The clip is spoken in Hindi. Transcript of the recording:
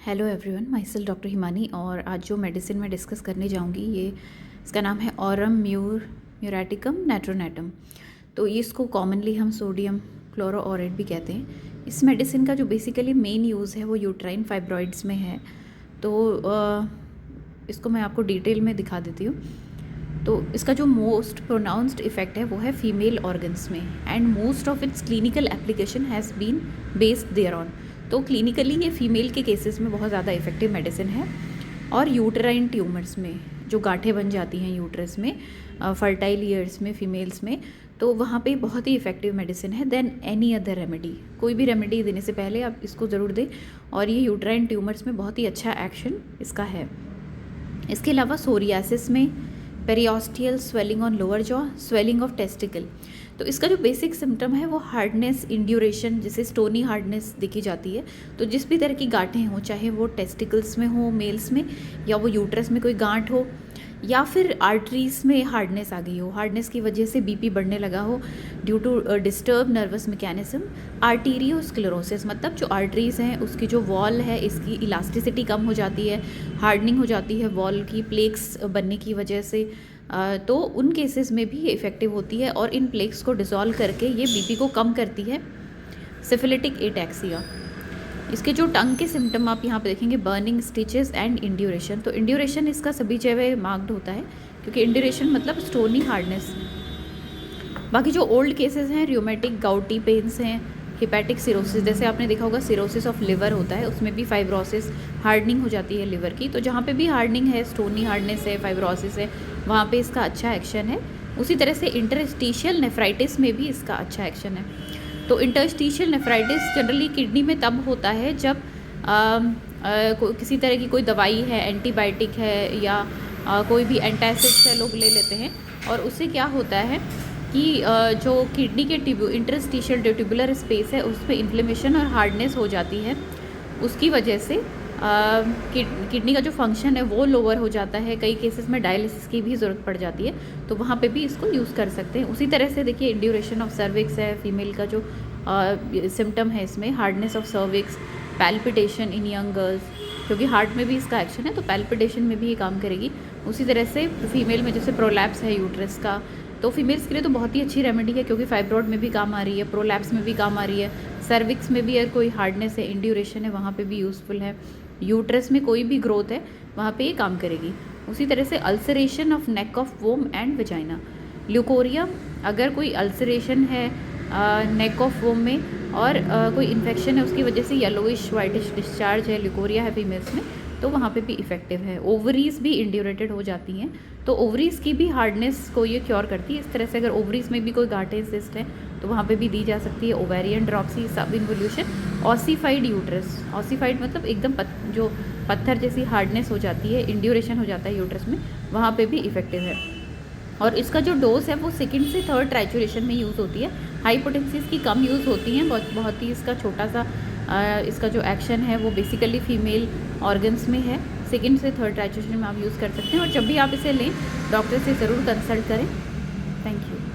Hello everyone, my self doctor Himani. और आज जो मेडिसिन मैं डिस्कस करने जाऊंगी इसका नाम है ऑरम म्यूरेटिकम नेट्रोनेटम। तो ये इसको कॉमनली हम सोडियम क्लोरोओरेट भी कहते हैं। इस मेडिसिन का जो बेसिकली मेन यूज़ है वो यूट्राइन फाइब्रॉइड्स में है। तो इसको मैं आपको डिटेल में दिखा देती हूँ। तो इसका जो मोस्ट प्रोनाउंस्ड इफेक्ट है वो है फीमेल ऑर्गन्स में, and most of its clinical application has been based there on. तो क्लिनिकली ये फीमेल के केसेस में बहुत ज़्यादा इफेक्टिव मेडिसिन है। और यूटराइन ट्यूमर्स में जो गांठें बन जाती हैं यूट्रस में, फर्टाइल ईयर्स में फीमेल्स में, तो वहाँ पे बहुत ही इफेक्टिव मेडिसिन है देन एनी अदर रेमेडी। कोई भी रेमेडी देने से पहले आप इसको ज़रूर दें, और ये यूटराइन ट्यूमर्स में बहुत ही अच्छा एक्शन इसका है। इसके अलावा सोरियासिस में, periosteal swelling on lower jaw, swelling of testicle. तो इसका जो बेसिक सिम्टम है वो हार्डनेस, इंड्यूरेशन, जिसे स्टोनी हार्डनेस देखी जाती है। तो जिस भी तरह की गांठें हों, चाहे वो टेस्टिकल्स में हो मेल्स में, या वो यूट्रस में कोई गांठ हो, या फिर आर्टरीज में हार्डनेस आ गई हो, हार्डनेस की वजह से बीपी बढ़ने लगा हो due to disturb nervous mechanism, arteriosclerosis, मतलब जो आर्टरीज हैं उसकी जो वॉल है इसकी इलास्टिसिटी कम हो जाती है, हार्डनिंग हो जाती है वॉल की प्लेक्स बनने की वजह से। तो उन केसेस में भी ये इफ़ेक्टिव होती है और इन प्लेक्स को डिसॉल्व करके ये बीपी को कम करती है। सिफिलिटिक एटैक्सिया, इसके जो टंग के सिम्टम आप यहाँ पे देखेंगे, बर्निंग, स्टिचेस एंड इंड्यूरेशन। तो इंड्यूरेशन इसका सभी जगह मार्क्ड होता है, क्योंकि इंड्यूरेशन मतलब स्टोनी हार्डनेस। बाकी जो ओल्ड केसेस हैं, रियोमेटिक गाउटी पेन्स हैं, हिपैटिक सिरोसिस, जैसे आपने देखा होगा सिरोसिस ऑफ लिवर होता है, उसमें भी फाइब्रोसिस, हार्डनिंग हो जाती है लिवर की। तो जहाँ पे भी हार्डनिंग है, स्टोनी हार्डनेस है, फाइब्रोसिस है, वहाँ पे इसका अच्छा एक्शन है। उसी तरह से इंटरस्टिशियल नेफ्राइटिस में भी इसका अच्छा एक्शन है। तो इंटरस्टिशियल नेफ्राइटिस जनरली किडनी में तब होता है जब किसी तरह की कोई दवाई है, एंटीबायोटिक है, या कोई भी एंटासिड्स है लोग ले लेते हैं, और उससे क्या होता है कि जो किडनी के इंटरस्टिशियल ट्यूबुलर स्पेस है उसमें इन्फ्लेमेशन और हार्डनेस हो जाती है। उसकी वजह से किडनी का जो फंक्शन है वो लोअर हो जाता है। कई केसेस में डायलिसिस की भी ज़रूरत पड़ जाती है, तो वहाँ पे भी इसको यूज़ कर सकते हैं। उसी तरह से देखिए, इंड्यूरेशन ऑफ सर्विक्स है, फीमेल का जो सिम्टम है इसमें, hardness of cervix, palpitation in young girls, क्योंकि हार्ट में भी इसका एक्शन है तो पैल्पिटेशन में भी ये काम करेगी। उसी तरह से फीमेल में जैसे प्रोलैप्स है यूट्रस का, तो फीमेल्स के लिए तो बहुत ही अच्छी रेमेडी है, क्योंकि फाइब्रॉइड में भी काम आ रही है, प्रोलैप्स में भी काम आ रही है, सर्विक्स में भी अगर कोई हार्डनेस है, इंड्यूरेशन है, वहाँ पे भी यूज़फुल है। यूट्रस में कोई भी ग्रोथ है वहाँ पे ये काम करेगी। उसी तरह से ulceration of neck of womb and vagina, leucorrhoea, अगर कोई अल्सरेशन है नेक ऑफ वोम में और कोई इन्फेक्शन है उसकी वजह से येलोइश वाइटिश डिस्चार्ज है, ल्यूकोरिया है फीमेल्स में, तो वहाँ पे भी इफेक्टिव है। ओवरीज भी इंड्यूरेटेड हो जाती हैं, तो ओवरीज की भी हार्डनेस को ये क्योर करती है। इस तरह से अगर ओवरीज में भी कोई गांठें, सिस्ट है, तो वहाँ पे भी दी जा सकती है। ओवेरियन ड्रॉप्सी, सब इन्वोल्यूशन, ऑसिफाइड यूट्रस, ऑसिफाइड मतलब एकदम जो पत्थर जैसी हार्डनेस हो जाती है, इंड्यूरेशन हो जाता है यूट्रस में, वहाँ पे भी इफेक्टिव है। और इसका जो डोज है वो सेकंड से थर्ड ट्राइचुरेशन में यूज़ होती है। हाई पोटेंसीज की कम यूज़ होती हैं, बहुत ही इसका छोटा सा इसका जो एक्शन है वो बेसिकली फीमेल ऑर्गन्स में है। सेकंड से थर्ड ट्राइचुरेशन में आप यूज़ कर सकते हैं, और जब भी आप इसे लें डॉक्टर से ज़रूर कंसल्ट करें। Thank you.